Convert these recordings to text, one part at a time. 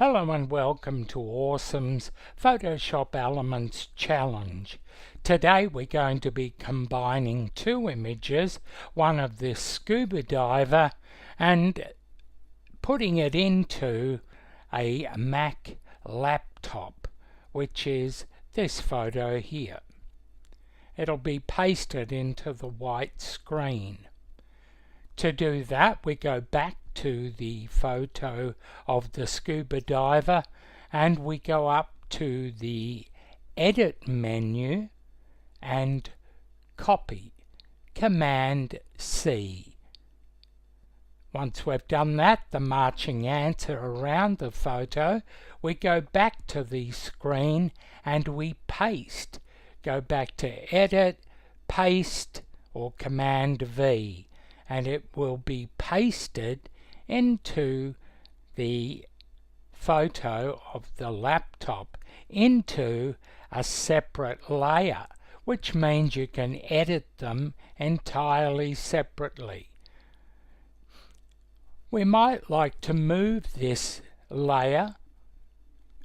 Hello and welcome to Awesome's Photoshop Elements Challenge. Today we're going to be combining two images, one of this scuba diver and putting it into a Mac laptop, which is this photo here. It'll be pasted into the white screen. To do that, we go back to the photo of the scuba diver and we go up to the Edit menu and copy, Command C. Once we've done that, the marching ants are around the photo. We go back to the screen and we paste. Go back to Edit, Paste or Command V, and it will be pasted into the photo of the laptop into a separate layer, which means you can edit them entirely separately. We might like to move this layer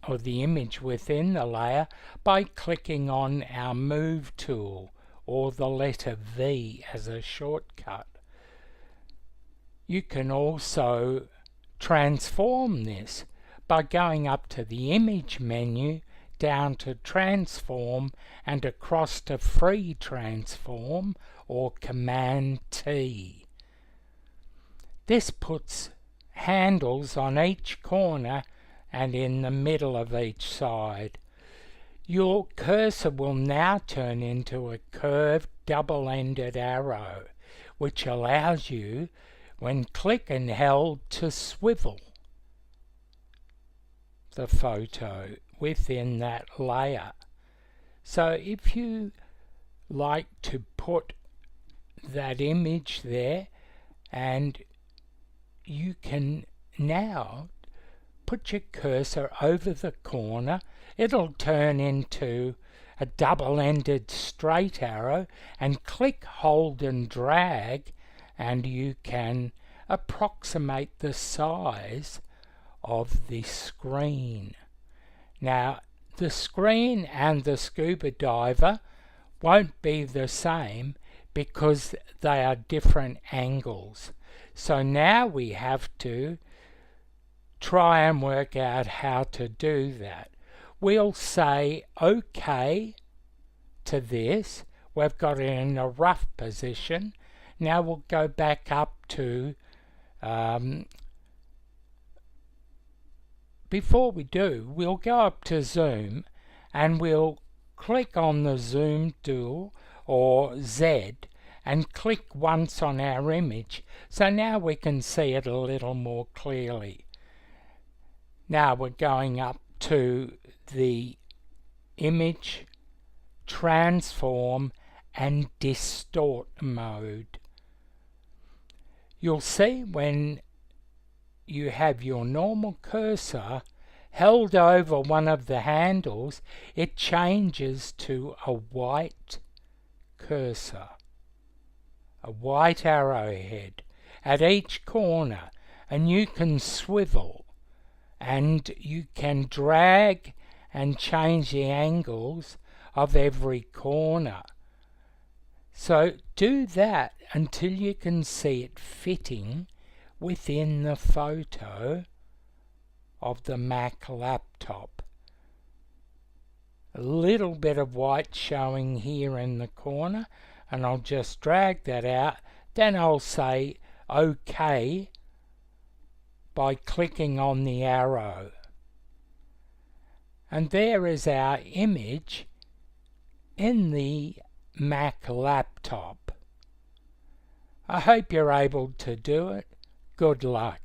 or the image within the layer by clicking on our Move tool or the letter V as a shortcut. You can also transform this by going up to the Image menu, down to Transform and across to Free Transform or Command T. This puts handles on each corner and in the middle of each side. Your cursor will now turn into a curved double-ended arrow, which allows you, when click and held, to swivel the photo within that layer. So if you like to put that image there, and you can now put your cursor over the corner, it'll turn into a double-ended straight arrow, and click, hold and drag, and you can approximate the size of the screen. Now, the screen and the scuba diver won't be the same because they are different angles. So now we have to try and work out how to do that. We'll say OK to this. We've got it in a rough position. Now we'll go back up to, before we do, we'll go up to Zoom and we'll click on the Zoom tool or Z and click once on our image. So now we can see it a little more clearly. Now we're going up to the Image, Transform and Distort mode. You'll see when you have your normal cursor held over one of the handles, it changes to a white cursor, a white arrowhead at each corner, and you can swivel and you can drag and change the angles of every corner. So do that until you can see it fitting within the photo of the Mac laptop. A little bit of white showing here in the corner, and I'll just drag that out. Then I'll say OK by clicking on the arrow. And there is our image in the Mac laptop. I hope you're able to do it. Good luck.